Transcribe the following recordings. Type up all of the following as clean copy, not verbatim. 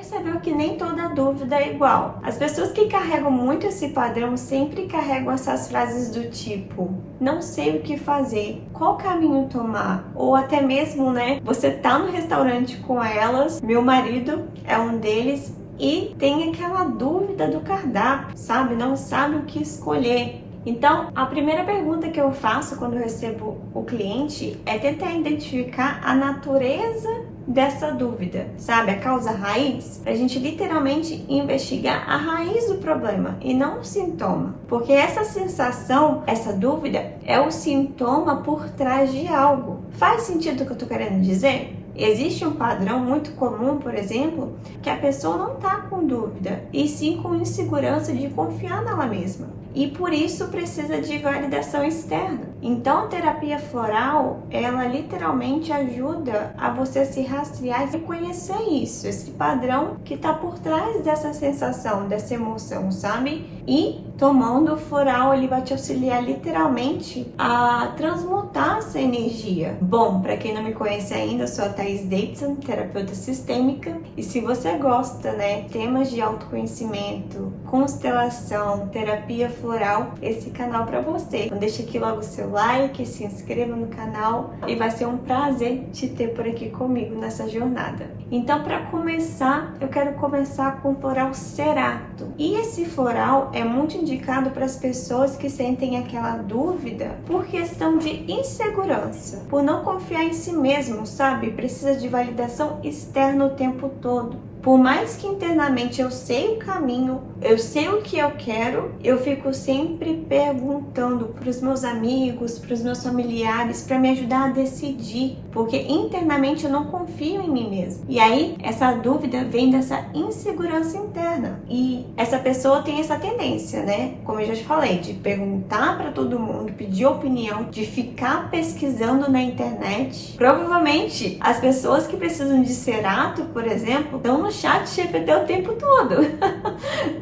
percebeu que nem toda dúvida é igual. As pessoas que carregam muito esse padrão sempre carregam essas frases do tipo: não sei o que fazer, qual caminho tomar? Ou até mesmo, você tá no restaurante com elas, meu marido é um deles, e tem aquela dúvida do cardápio, sabe? Não sabe o que escolher. Então, a primeira pergunta que eu faço quando eu recebo o cliente é tentar identificar a natureza dessa dúvida, sabe? A causa raiz, pra gente literalmente investigar a raiz do problema e não o sintoma. Porque essa sensação, essa dúvida, é o sintoma por trás de algo. Faz sentido o que eu tô querendo dizer? Existe um padrão muito comum, por exemplo, que a pessoa não tá com dúvida, e sim com insegurança de confiar nela mesma. E por isso precisa de validação externa. Então a terapia floral, ela literalmente ajuda a você se rastrear e reconhecer isso, esse padrão que está por trás dessa sensação, dessa emoção, sabe? E tomando o floral, ele vai te auxiliar literalmente a transmutar essa energia. Bom, para quem não me conhece ainda, eu sou a Thaís Davidson, terapeuta sistêmica. E se você gosta, temas de autoconhecimento, constelação, terapia floral, esse canal para você. Então deixa aqui logo o seu like, se inscreva no canal e vai ser um prazer te ter por aqui comigo nessa jornada. Então, para começar, eu quero começar com o floral Cerato. E esse floral é muito indicado para as pessoas que sentem aquela dúvida por questão de insegurança, por não confiar em si mesmo, sabe? Precisa de validação externa o tempo todo. Por mais que internamente eu sei o caminho, eu sei o que eu quero, eu fico sempre perguntando para os meus amigos, para os meus familiares, para me ajudar a decidir, porque internamente eu não confio em mim mesma. E aí, essa dúvida vem dessa insegurança interna. E essa pessoa tem essa tendência, como eu já te falei, de perguntar para todo mundo, pedir opinião, de ficar pesquisando na internet. Provavelmente, as pessoas que precisam de Cerato, por exemplo, estão no chat GPT o tempo todo,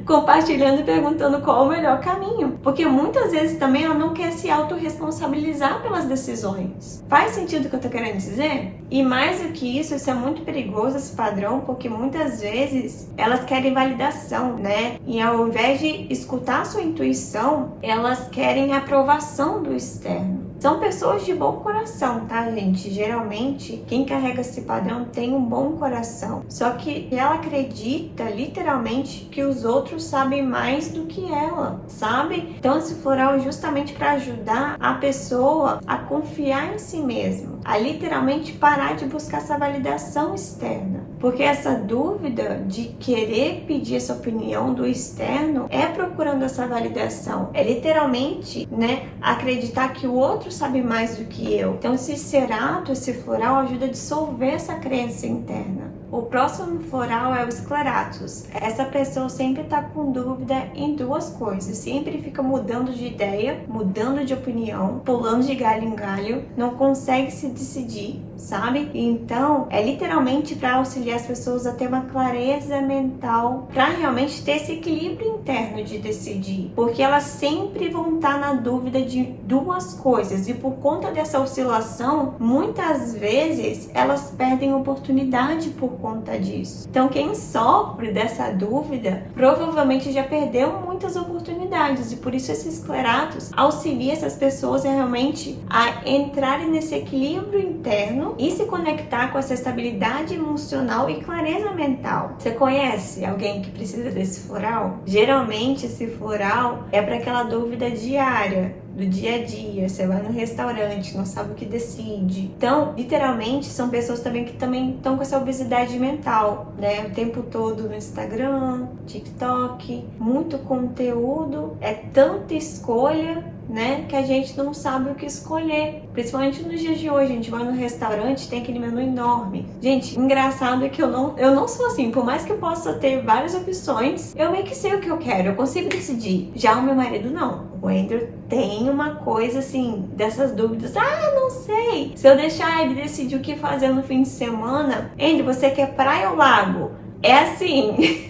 compartilhando e perguntando qual o melhor caminho, porque muitas vezes também ela não quer se autorresponsabilizar pelas decisões. Faz sentido o que eu tô querendo dizer? E mais do que isso é muito perigoso esse padrão, porque muitas vezes elas querem validação, e ao invés de escutar a sua intuição, elas querem a aprovação do externo. São pessoas de bom coração, tá, gente? Geralmente, quem carrega esse padrão tem um bom coração. Só que ela acredita, literalmente, que os outros sabem mais do que ela, sabe? Então, esse floral é justamente para ajudar a pessoa a confiar em si mesma, a literalmente parar de buscar essa validação externa. Porque essa dúvida de querer pedir essa opinião do externo é procurando essa validação. É literalmente, acreditar que o outro sabe mais do que eu. Então, esse Cerato, esse floral, ajuda a dissolver essa crença interna. O próximo floral é o Scleratus. Essa pessoa sempre está com dúvida em duas coisas. Sempre fica mudando de ideia, mudando de opinião, pulando de galho em galho, não consegue se decidir, sabe? Então, é literalmente para auxiliar as pessoas a ter uma clareza mental, para realmente ter esse equilíbrio interno de decidir. Porque elas sempre vão estar na dúvida de duas coisas. E por conta dessa oscilação, muitas vezes elas perdem oportunidade por conta disso. Então, quem sofre dessa dúvida provavelmente já perdeu muitas oportunidades, e por isso esses Scleratus auxilia essas pessoas realmente a entrarem nesse equilíbrio interno e se conectar com essa estabilidade emocional e clareza mental. Você conhece alguém que precisa desse floral? Geralmente esse floral é para aquela dúvida diária, do dia a dia. Você vai no restaurante, não sabe o que decide. Então, literalmente, são pessoas também que também estão com essa obesidade mental, o tempo todo no Instagram, TikTok, muito conteúdo, é tanta escolha, que a gente não sabe o que escolher. Principalmente nos dias de hoje, a gente vai no restaurante, tem aquele menu enorme. Gente, engraçado é que eu não sou assim. Por mais que eu possa ter várias opções, eu meio que sei o que eu quero, eu consigo decidir. Já o meu marido não. O Andrew tem uma coisa assim, dessas dúvidas. Não sei. Se eu deixar ele decidir o que fazer no fim de semana, Andrew, você quer praia ou lago? É assim.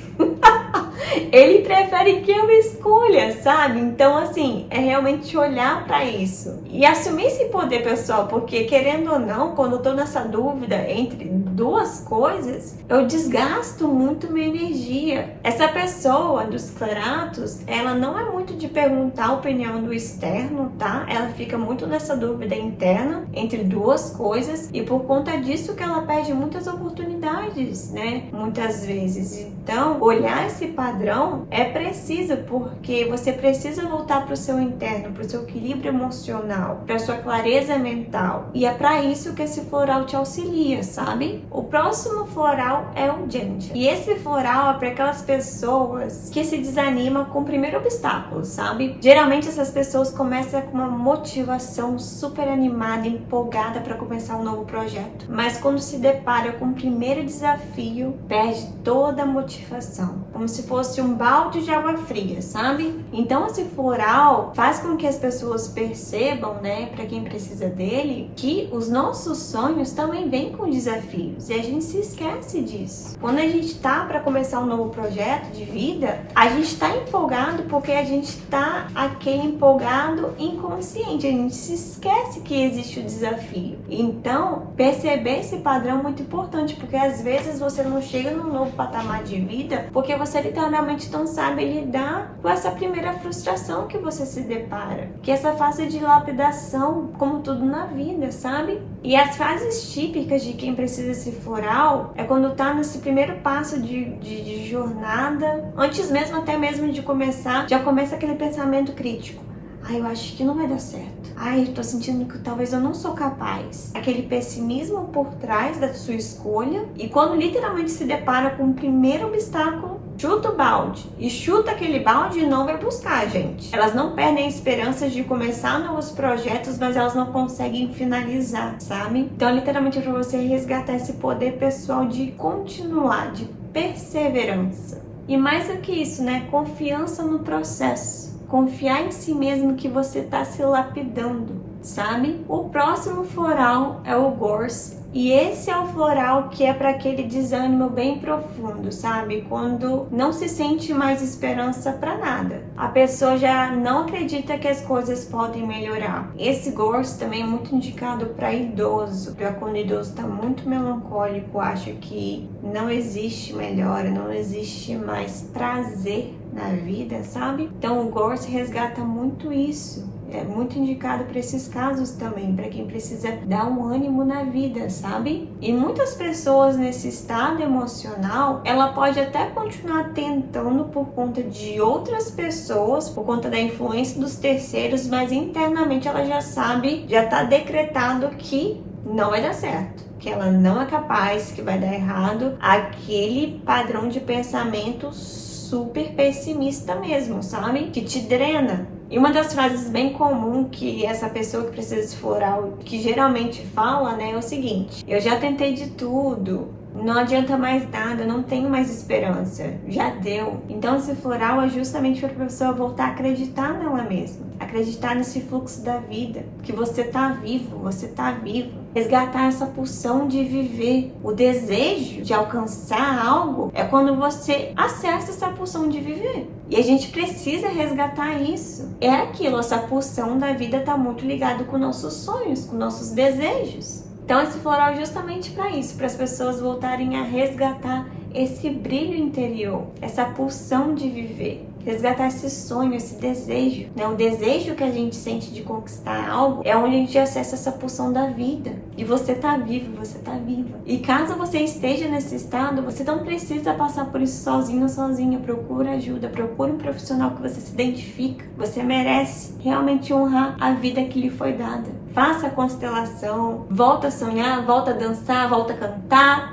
Ele prefere que eu escolha, sabe? Então, assim, é realmente olhar pra isso e assumir esse poder, pessoal, porque querendo ou não, quando eu tô nessa dúvida entre duas coisas, eu desgasto muito minha energia. Essa pessoa dos claratos, ela não é muito de perguntar a opinião do externo, tá? Ela fica muito nessa dúvida interna entre duas coisas e por conta disso que ela perde muitas oportunidades, né? Muitas vezes. Então, olhar esse padrão é preciso, porque você precisa voltar para o seu interno, para o seu equilíbrio emocional, para a sua clareza mental. E é para isso que esse floral te auxilia, sabe? O próximo floral é o Ginger. E esse floral é para aquelas pessoas que se desanimam com o primeiro obstáculo, sabe? Geralmente essas pessoas começam com uma motivação super animada, empolgada para começar um novo projeto. Mas quando se depara com o primeiro desafio, perde toda a motivação. Como se fosse um balde de água fria, sabe? Então esse floral faz com que as pessoas percebam, né, para quem precisa dele, que os nossos sonhos também vêm com desafios e a gente se esquece disso. Quando a gente tá para começar um novo projeto de vida, a gente tá empolgado porque a gente tá aquele empolgado inconsciente, a gente se esquece que existe o desafio. Então, perceber esse padrão é muito importante, porque às vezes você não chega num novo patamar de vida porque você literalmente não sabe lidar com essa primeira frustração que você se depara, que é essa fase de lapidação, como tudo na vida, sabe? E as fases típicas de quem precisa esse floral é quando tá nesse primeiro passo de jornada, antes mesmo até mesmo de começar, já começa aquele pensamento crítico. Eu acho que não vai dar certo. Eu tô sentindo que talvez eu não sou capaz. Aquele pessimismo por trás da sua escolha. E quando literalmente se depara com o primeiro obstáculo, chuta o balde. E chuta aquele balde e não vai buscar, gente. Elas não perdem a esperança de começar novos projetos, mas elas não conseguem finalizar, sabe? Então, literalmente é pra você resgatar esse poder pessoal de continuar, de perseverança. E mais do que isso, né? Confiança no processo. Confiar em si mesmo que você tá se lapidando, sabe? O próximo floral é o Gorse. E esse é o floral que é para aquele desânimo bem profundo, sabe? Quando não se sente mais esperança para nada. A pessoa já não acredita que as coisas podem melhorar. Esse Gorse também é muito indicado para idoso. Para quando o idoso está muito melancólico, acho que não existe melhora, não existe mais prazer na vida, sabe? Então o Gorse resgata muito isso. É muito indicado para esses casos também, para quem precisa dar um ânimo na vida, sabe? E muitas pessoas nesse estado emocional, ela pode até continuar tentando por conta de outras pessoas, por conta da influência dos terceiros, mas internamente ela já sabe, já tá decretado que não vai dar certo, que ela não é capaz, que vai dar errado, aquele padrão de pensamento super pessimista mesmo, sabe? Que te drena. E uma das frases bem comum que essa pessoa que precisa desse floral, que geralmente fala, né, é o seguinte: eu já tentei de tudo, não adianta mais nada, não tenho mais esperança, já deu. Então esse floral é justamente para a pessoa voltar a acreditar nela mesma, acreditar nesse fluxo da vida, que você tá vivo, você tá vivo. Resgatar essa pulsão de viver, o desejo de alcançar algo é quando você acessa essa pulsão de viver. E a gente precisa resgatar isso. É aquilo, essa pulsão da vida tá muito ligado com nossos sonhos, com nossos desejos. Então esse floral é justamente para isso, para as pessoas voltarem a resgatar esse brilho interior, essa pulsão de viver. Resgatar esse sonho, esse desejo, né? O desejo que a gente sente de conquistar algo é onde a gente acessa essa pulsão da vida. E você tá vivo, você tá viva. E caso você esteja nesse estado, você não precisa passar por isso sozinho ou sozinha. Procura ajuda, procura um profissional que você se identifica. Você merece realmente honrar a vida que lhe foi dada. Faça a constelação, volta a sonhar, volta a dançar, volta a cantar.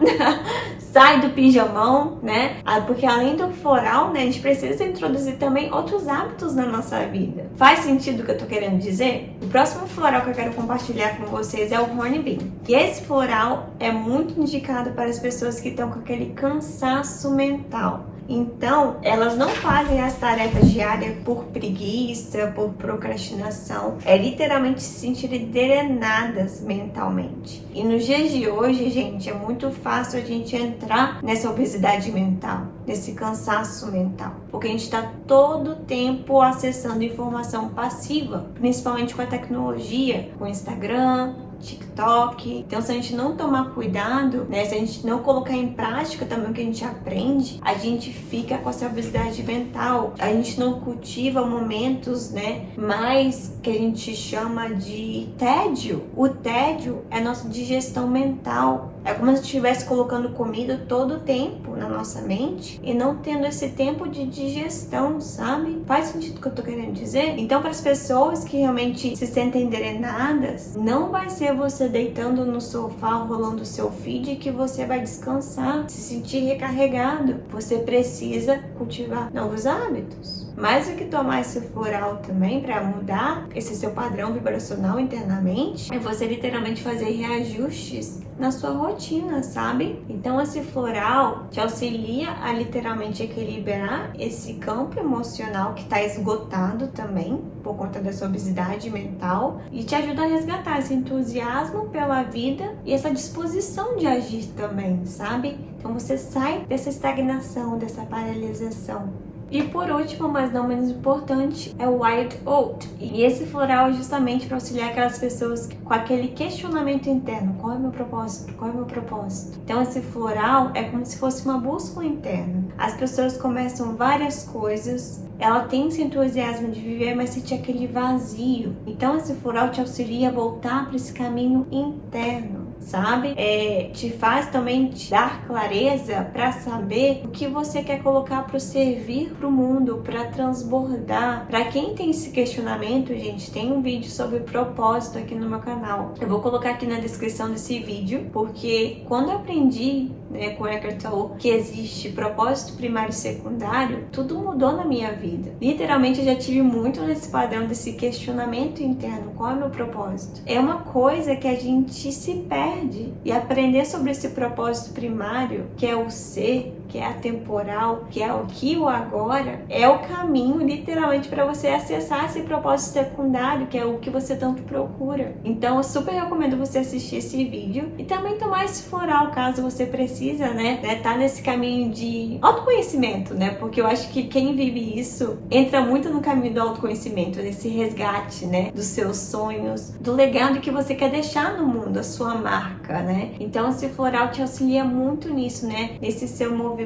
Sai do pijamão, né? Porque além do floral, né, a gente precisa introduzir também outros hábitos na nossa vida. Faz sentido o que eu tô querendo dizer? O próximo floral que eu quero compartilhar com vocês é o Hornbeam. E esse floral é muito indicado para as pessoas que estão com aquele cansaço mental. Então, elas não fazem as tarefas diárias por preguiça, por procrastinação. É literalmente se sentirem drenadas mentalmente. E nos dias de hoje, gente, é muito fácil a gente entrar nessa obesidade mental, nesse cansaço mental. Porque a gente está todo o tempo acessando informação passiva, principalmente com a tecnologia, com o Instagram, TikTok. Então, se a gente não tomar cuidado, né, se a gente não colocar em prática também o que a gente aprende, a gente fica com essa obesidade mental. A gente não cultiva momentos, né, mais que a gente chama de tédio. O tédio é a nossa digestão mental. É como se estivesse colocando comida todo o tempo na nossa mente e não tendo esse tempo de digestão, sabe? Faz sentido o que eu tô querendo dizer? Então, para as pessoas que realmente se sentem drenadas, não vai ser você deitando no sofá, rolando o seu feed, que você vai descansar, se sentir recarregado. Você precisa cultivar novos hábitos. Mais do que tomar esse floral também para mudar esse seu padrão vibracional internamente, é você literalmente fazer reajustes na sua rotina, sabe? Então esse floral te auxilia a literalmente equilibrar esse campo emocional que está esgotado também por conta dessa obesidade mental e te ajuda a resgatar esse entusiasmo pela vida e essa disposição de agir também, sabe? Então você sai dessa estagnação, dessa paralisação. E por último, mas não menos importante, é o Wild Oat. E esse floral é justamente para auxiliar aquelas pessoas com aquele questionamento interno. Qual é o meu propósito? Qual é o meu propósito? Então esse floral é como se fosse uma bússola interna. As pessoas começam várias coisas, ela tem esse entusiasmo de viver, mas sente aquele vazio. Então esse floral te auxilia a voltar para esse caminho interno, sabe? Te faz também te dar clareza para saber o que você quer colocar para o servir para o mundo, para transbordar. Para quem tem esse questionamento, gente, tem um vídeo sobre propósito aqui no meu canal. Eu vou colocar aqui na descrição desse vídeo, porque quando eu aprendi, né, com Eckhart Tolle que existe propósito primário e secundário, tudo mudou na minha vida. Literalmente eu já tive muito nesse padrão desse questionamento interno. Qual é o meu propósito? É uma coisa que a gente se perde, e aprender sobre esse propósito primário, que é o ser, que é atemporal, que é o aqui e o agora, é o caminho literalmente para você acessar esse propósito secundário, que é o que você tanto procura. Então eu super recomendo você assistir esse vídeo e também tomar esse floral caso você precisa, né, tá nesse caminho de autoconhecimento, né, porque eu acho que quem vive isso entra muito no caminho do autoconhecimento, nesse resgate, né, dos seus sonhos, do legado que você quer deixar no mundo, a sua marca, né. Então esse floral te auxilia muito nisso, né, nesse seu movimento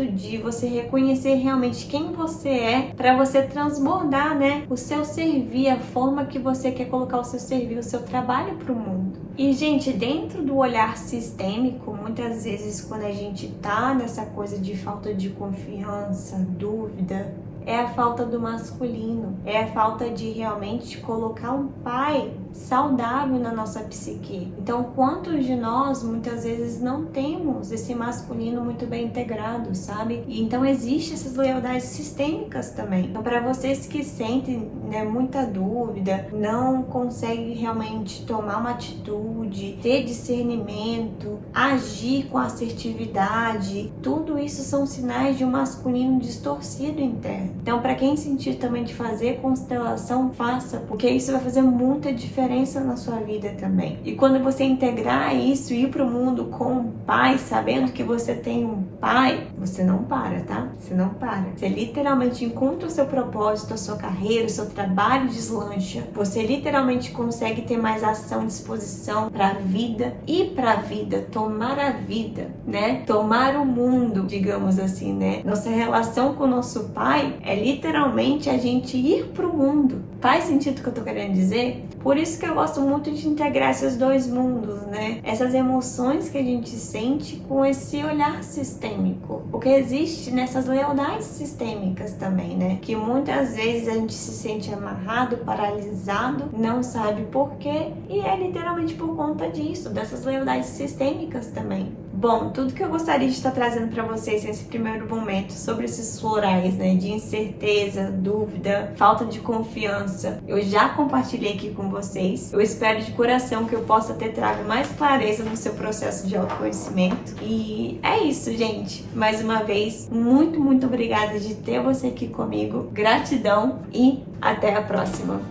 de você reconhecer realmente quem você é, para você transbordar, né, o seu servir, a forma que você quer colocar o seu servir, o seu trabalho para o mundo. E, gente, dentro do olhar sistêmico, muitas vezes quando a gente tá nessa coisa de falta de confiança, dúvida, é a falta do masculino, é a falta de realmente colocar um pai saudável na nossa psique. Então, quantos de nós muitas vezes não temos esse masculino muito bem integrado, sabe? E então existe essas lealdades sistêmicas também. Então, para vocês que sentem, né, muita dúvida, não conseguem realmente tomar uma atitude, ter discernimento, agir com assertividade, tudo isso são sinais de um masculino distorcido interno. Então, para quem sentir também de fazer constelação, faça, porque isso vai fazer muita diferença na sua vida também. E quando você integrar isso, ir pro mundo com um pai, sabendo que você tem um pai, você não para, tá? Você não para. Você literalmente encontra o seu propósito, a sua carreira, o seu trabalho deslancha. Você literalmente consegue ter mais ação, disposição pra vida e pra vida, tomar a vida, né? Tomar o mundo, digamos assim, né? Nossa relação com o nosso pai é literalmente a gente ir pro mundo. Faz sentido o que eu tô querendo dizer? Por isso que eu gosto muito de integrar esses dois mundos, né? Essas emoções que a gente sente com esse olhar sistêmico. Porque existe nessas lealdades sistêmicas também, né? Que muitas vezes a gente se sente amarrado, paralisado, não sabe por quê. E é literalmente por conta disso, dessas lealdades sistêmicas também. Bom, tudo que eu gostaria de estar trazendo para vocês nesse primeiro momento sobre esses florais, né, de incerteza, dúvida, falta de confiança, eu já compartilhei aqui com vocês. Eu espero de coração que eu possa ter trago mais clareza no seu processo de autoconhecimento. E é isso, gente. Mais uma vez, muito obrigada de ter você aqui comigo. Gratidão e até a próxima.